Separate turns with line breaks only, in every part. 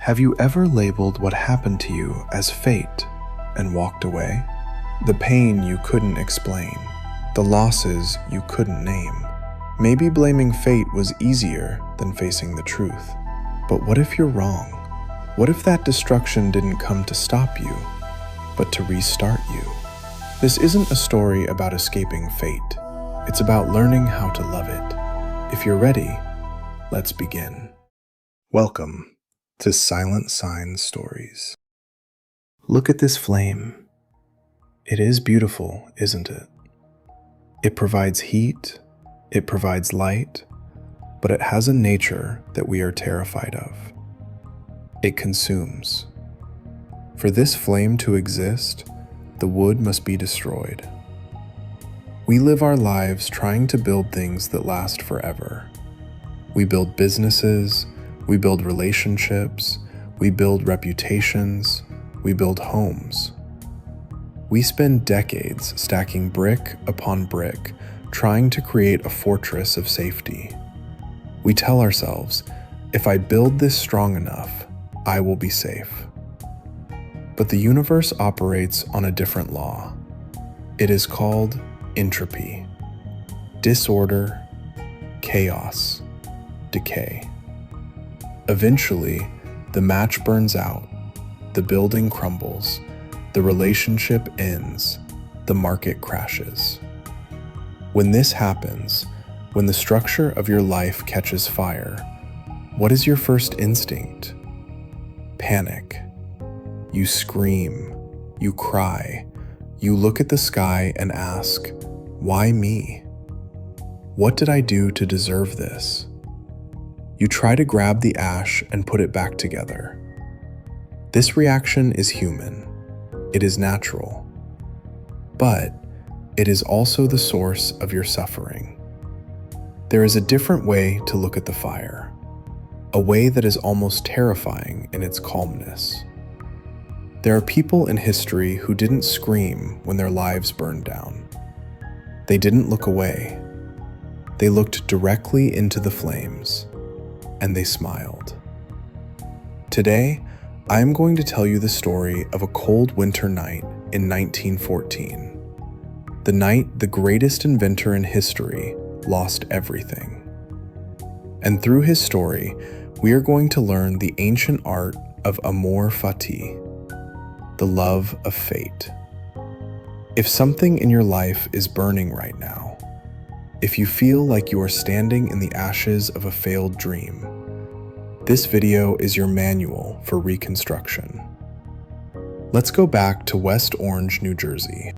Have you ever labeled what happened to you as fate and walked away? The pain you couldn't explain, the losses you couldn't name. Maybe blaming fate was easier than facing the truth. But what if you're wrong? What if that destruction didn't come to stop you, but to restart you? This isn't a story about escaping fate. It's about learning how to love it. If you're ready, let's begin. Welcome to Silent Sign Stories. Look at this flame. It is beautiful, isn't it? It provides heat, it provides light, but it has a nature that we are terrified of. It consumes. For this flame to exist, the wood must be destroyed. We live our lives trying to build things that last forever. We build businesses, we build relationships, we build reputations, we build homes. We spend decades stacking brick upon brick, trying to create a fortress of safety. We tell ourselves, if I build this strong enough, I will be safe. But the universe operates on a different law. It is called entropy, disorder, chaos, decay. Eventually, the match burns out, the building crumbles, the relationship ends, the market crashes. When this happens, when the structure of your life catches fire, what is your first instinct? Panic. You scream, you cry, you look at the sky and ask, why me? What did I do to deserve this? You try to grab the ash and put it back together. This reaction is human. It is natural. But it is also the source of your suffering. There is a different way to look at the fire, a way that is almost terrifying in its calmness. There are people in history who didn't scream when their lives burned down. They didn't look away. They looked directly into the flames, and they smiled. Today, I am going to tell you the story of a cold winter night in 1914. The night the greatest inventor in history lost everything. And through his story, we are going to learn the ancient art of Amor Fati, the love of fate. If something in your life is burning right now, if you feel like you are standing in the ashes of a failed dream, this video is your manual for reconstruction. Let's go back to West Orange, New Jersey.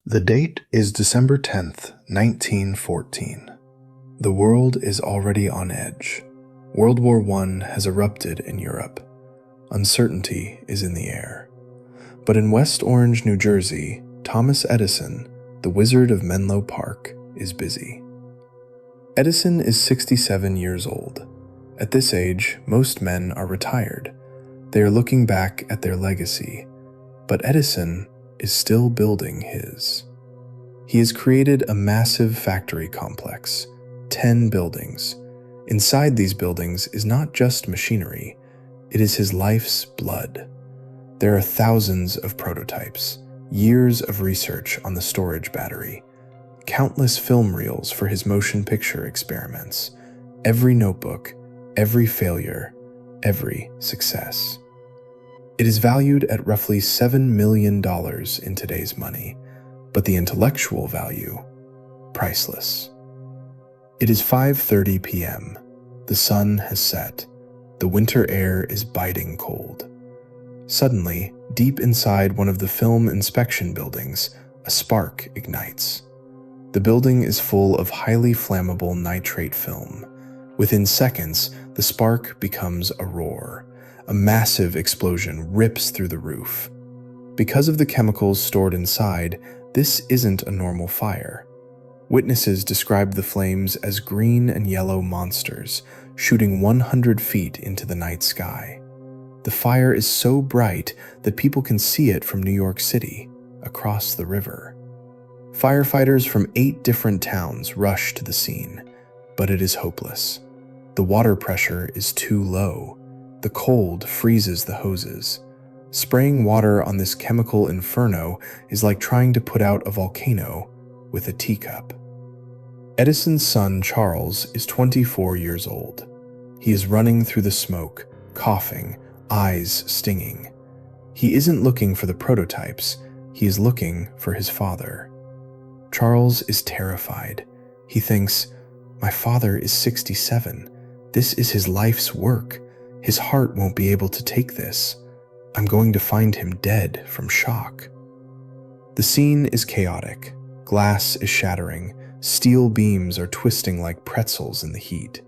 The date is December 10th, 1914. The world is already on edge. World War I has erupted in Europe. Uncertainty is in the air. But in West Orange, New Jersey, Thomas Edison, the Wizard of Menlo Park, is busy. Edison is 67 years old. At this age, most men are retired. They are looking back at their legacy, but Edison is still building his. He has created a massive factory complex, 10 buildings. Inside these buildings is not just machinery, it is his life's blood. There are thousands of prototypes, years of research on the storage battery, countless film reels for his motion picture experiments, every notebook, every failure, every success. It is valued at roughly $7 million in today's money, but the intellectual value, priceless. It is 5:30 p.m. The sun has set. The winter air is biting cold. Suddenly, deep inside one of the film inspection buildings, a spark ignites. The building is full of highly flammable nitrate film. Within seconds, the spark becomes a roar. A massive explosion rips through the roof. Because of the chemicals stored inside, this isn't a normal fire. Witnesses described the flames as green and yellow monsters, shooting 100 feet into the night sky. The fire is so bright that people can see it from New York City, across the river. Firefighters from 8 different towns rush to the scene, but it is hopeless. The water pressure is too low. The cold freezes the hoses. Spraying water on this chemical inferno is like trying to put out a volcano with a teacup. Edison's son, Charles, is 24 years old. He is running through the smoke, coughing, eyes stinging. He isn't looking for the prototypes, he is looking for his father. Charles is terrified. He thinks, "My father is 67. This is his life's work. His heart won't be able to take this. I'm going to find him dead from shock." The scene is chaotic. Glass is shattering. Steel beams are twisting like pretzels in the heat.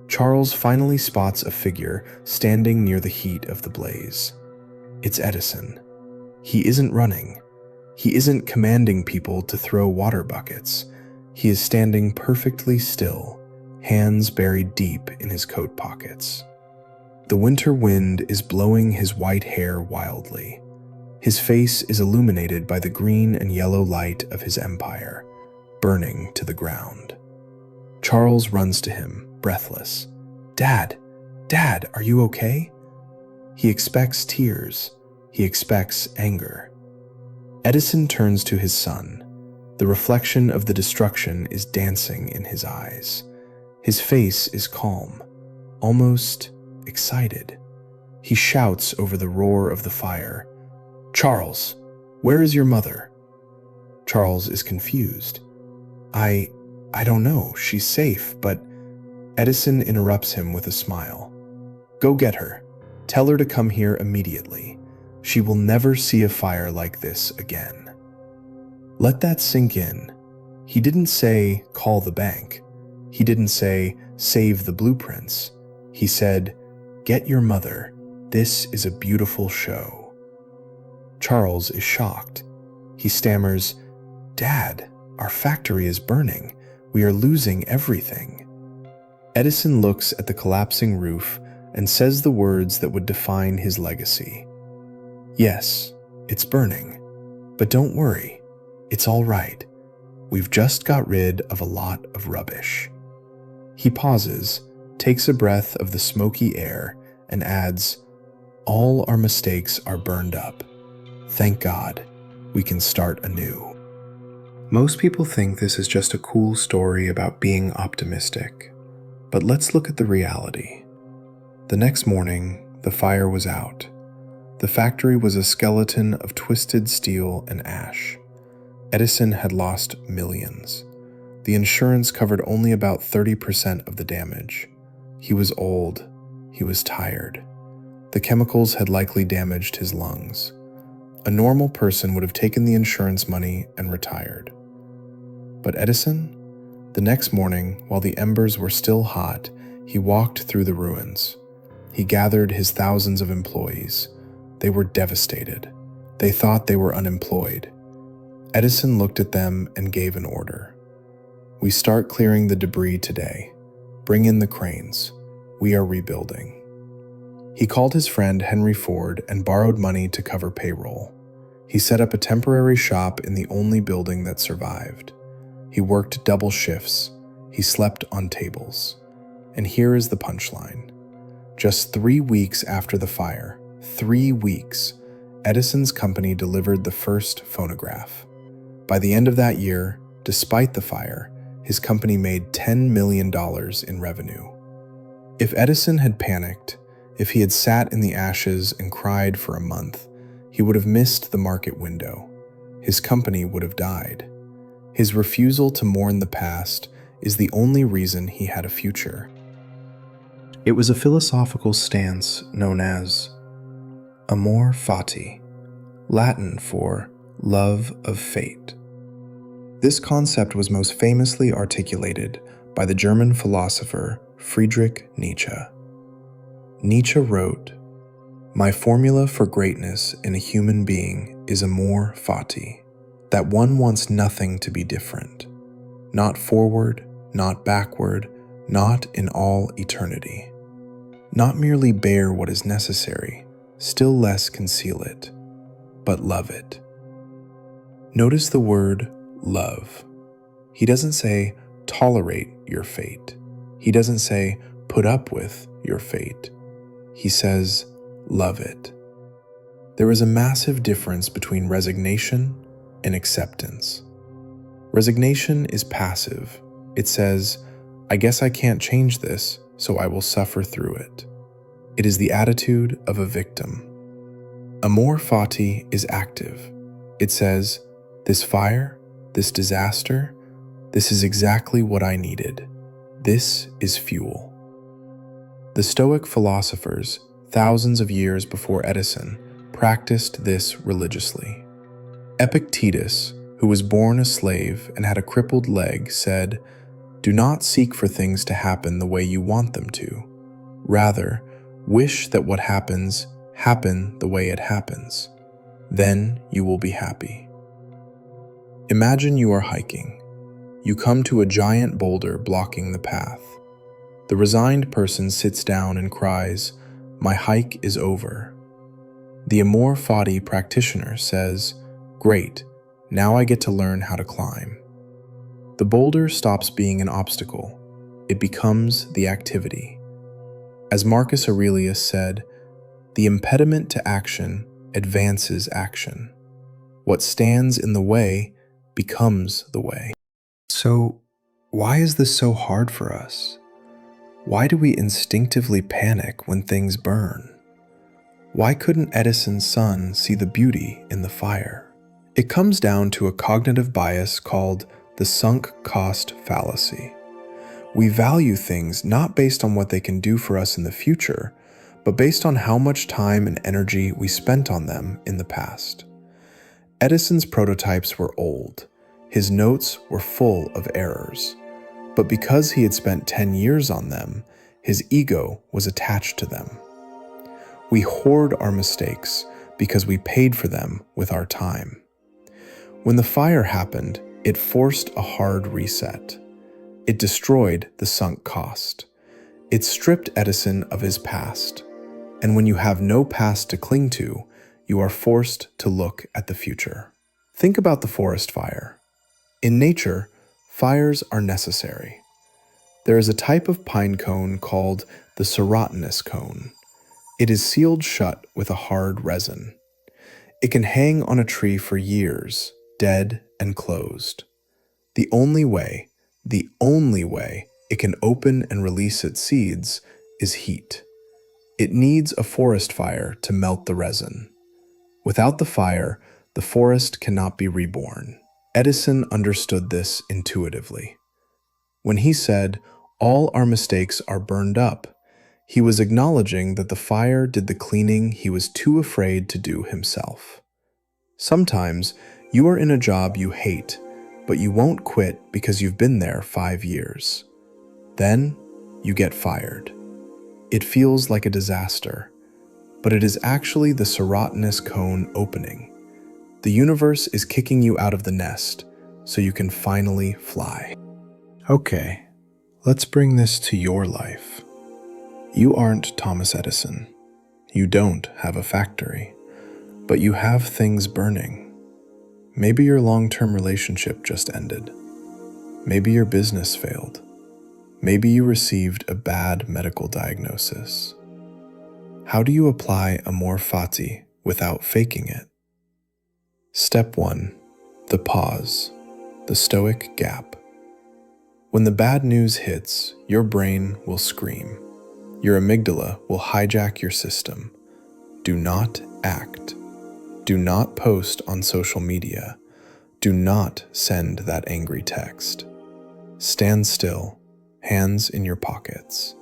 Charles finally spots a figure standing near the heat of the blaze. It's Edison. He isn't running. He isn't commanding people to throw water buckets. He is standing perfectly still, hands buried deep in his coat pockets. The winter wind is blowing his white hair wildly. His face is illuminated by the green and yellow light of his empire, burning to the ground. Charles runs to him, breathless. "Dad, Dad, are you okay?" He expects tears. He expects anger. Edison turns to his son. The reflection of the destruction is dancing in his eyes. His face is calm, almost excited. He shouts over the roar of the fire, "Charles, where is your mother?" Charles is confused. I don't know, she's safe, but..." Edison interrupts him with a smile. "Go get her. Tell her to come here immediately. She will never see a fire like this again." Let that sink in. He didn't say, "Call the bank." He didn't say, "Save the blueprints." He said, "Get your mother. This is a beautiful show." Charles is shocked. He stammers, "Dad, our factory is burning. We are losing everything." Edison looks at the collapsing roof and says the words that would define his legacy. "Yes, it's burning, but don't worry, it's all right. We've just got rid of a lot of rubbish." He pauses, takes a breath of the smoky air, and adds, "All our mistakes are burned up. Thank God, we can start anew." Most people think this is just a cool story about being optimistic, but let's look at the reality. The next morning, the fire was out. The factory was a skeleton of twisted steel and ash. Edison had lost millions. The insurance covered only about 30% of the damage. He was old. He was tired. The chemicals had likely damaged his lungs. A normal person would have taken the insurance money and retired. But Edison? The next morning, while the embers were still hot, he walked through the ruins. He gathered his thousands of employees. They were devastated. They thought they were unemployed. Edison looked at them and gave an order. "We start clearing the debris today. Bring in the cranes. We are rebuilding." He called his friend Henry Ford and borrowed money to cover payroll. He set up a temporary shop in the only building that survived. He worked double shifts. He slept on tables. And here is the punchline. Just 3 weeks after the fire, 3 weeks, Edison's company delivered the first phonograph. By the end of that year, despite the fire, his company made $10 million in revenue. If Edison had panicked, if he had sat in the ashes and cried for a month, he would have missed the market window. His company would have died. His refusal to mourn the past is the only reason he had a future. It was a philosophical stance known as Amor Fati, Latin for love of fate. This concept was most famously articulated by the German philosopher Friedrich Nietzsche. Nietzsche wrote, "My formula for greatness in a human being is Amor Fati, that one wants nothing to be different, not forward, not backward, not in all eternity. Not merely bear what is necessary, still less conceal it, but love it." Notice the word love. He doesn't say tolerate your fate. He doesn't say put up with your fate. He says, love it. There is a massive difference between resignation and acceptance. Resignation is passive. It says, I guess I can't change this, so I will suffer through it. It is the attitude of a victim. Amor Fati is active. It says, this fire, this disaster, this is exactly what I needed. This is fuel. The Stoic philosophers, thousands of years before Edison, practiced this religiously. Epictetus, who was born a slave and had a crippled leg, said, do not seek for things to happen the way you want them to. Rather, wish that what happens happen the way it happens. Then you will be happy. Imagine you are hiking. You come to a giant boulder blocking the path. The resigned person sits down and cries, my hike is over. The Amor Fati practitioner says, great, now I get to learn how to climb. The boulder stops being an obstacle. It becomes the activity. As Marcus Aurelius said, the impediment to action advances action. What stands in the way becomes the way. So, why is this so hard for us? Why do we instinctively panic when things burn? Why couldn't Edison's son see the beauty in the fire? It comes down to a cognitive bias called the sunk cost fallacy. We value things not based on what they can do for us in the future, but based on how much time and energy we spent on them in the past. Edison's prototypes were old. His notes were full of errors. But because he had spent 10 years on them, his ego was attached to them. We hoard our mistakes because we paid for them with our time. When the fire happened, it forced a hard reset. It destroyed the sunk cost. It stripped Edison of his past. And when you have no past to cling to, you are forced to look at the future. Think about the forest fire. In nature, fires are necessary. There is a type of pine cone called the serotinous cone. It is sealed shut with a hard resin. It can hang on a tree for years, dead and closed. The only way it can open and release its seeds is heat. It needs a forest fire to melt the resin. Without the fire, the forest cannot be reborn. Edison understood this intuitively. When he said, all our mistakes are burned up, he was acknowledging that the fire did the cleaning he was too afraid to do himself. Sometimes you are in a job you hate, but you won't quit because you've been there 5 years. Then you get fired. It feels like a disaster, but it is actually the serotinous cone opening. The universe is kicking you out of the nest so you can finally fly. Okay, let's bring this to your life. You aren't Thomas Edison. You don't have a factory, but you have things burning. Maybe your long-term relationship just ended. Maybe your business failed. Maybe you received a bad medical diagnosis. How do you apply Amor Fati without faking it? Step 1. The pause. The Stoic gap. When the bad news hits, your brain will scream. Your amygdala will hijack your system. Do not act. Do not post on social media. Do not send that angry text. Stand still, hands in your pockets.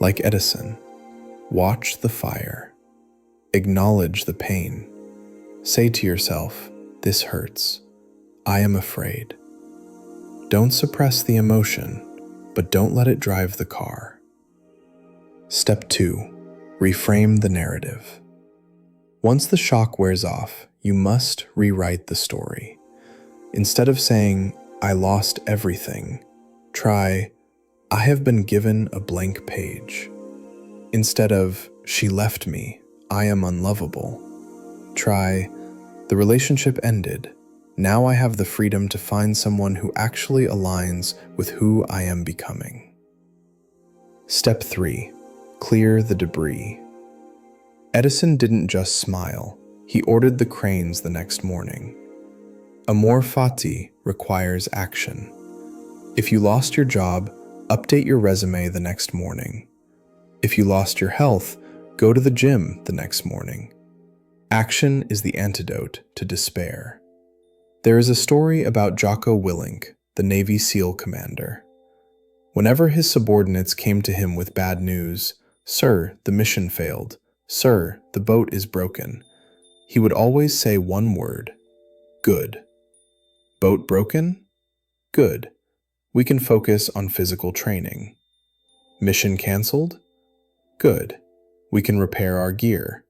Like Edison, watch the fire. Acknowledge the pain. Say to yourself, this hurts. I am afraid. Don't suppress the emotion, but don't let it drive the car. Step 2. Reframe the narrative. Once the shock wears off, you must rewrite the story. Instead of saying, I lost everything, try, I have been given a blank page. Instead of, she left me, I am unlovable, try, the relationship ended. Now I have the freedom to find someone who actually aligns with who I am becoming. Step 3. Clear the debris. Edison didn't just smile, he ordered the cranes the next morning. Amor Fati requires action. If you lost your job, update your resume the next morning. If you lost your health, go to the gym the next morning. Action is the antidote to despair. There is a story about Jocko Willink, the Navy SEAL commander. Whenever his subordinates came to him with bad news, "Sir, the mission failed. Sir, the boat is broken," he would always say one word: good. Boat broken? Good. We can focus on physical training. Mission canceled? Good. We can repair our gear.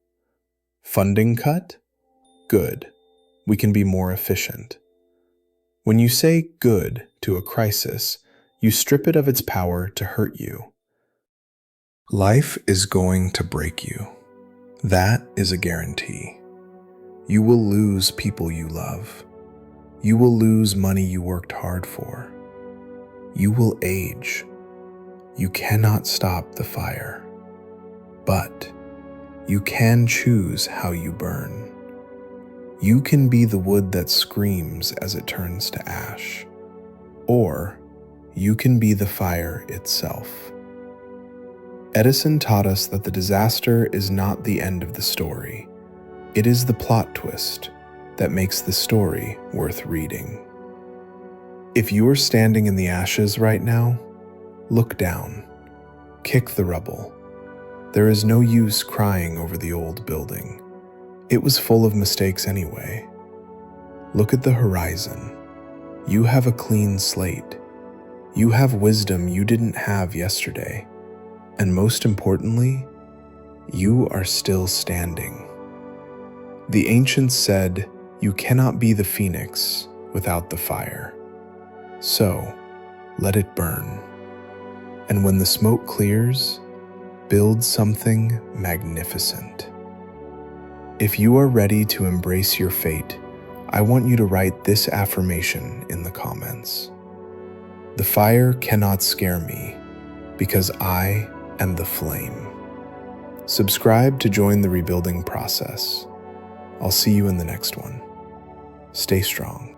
Funding cut? Good. We can be more efficient. When you say good to a crisis, you strip it of its power to hurt you. Life is going to break you. That is a guarantee. You will lose people you love. You will lose money you worked hard for. You will age. You cannot stop the fire. But you can choose how you burn. You can be the wood that screams as it turns to ash, or you can be the fire itself. Edison taught us that the disaster is not the end of the story. It is the plot twist that makes the story worth reading. If you are standing in the ashes right now, look down, kick the rubble. There is no use crying over the old building. It was full of mistakes anyway. Look at the horizon. You have a clean slate. You have wisdom you didn't have yesterday. And most importantly, you are still standing. The ancients said, "You cannot be the phoenix without the fire." So, let it burn. And when the smoke clears, build something magnificent. If you are ready to embrace your fate, I want you to write this affirmation in the comments. The fire cannot scare me because I am the flame. Subscribe to join the rebuilding process. I'll see you in the next one. Stay strong.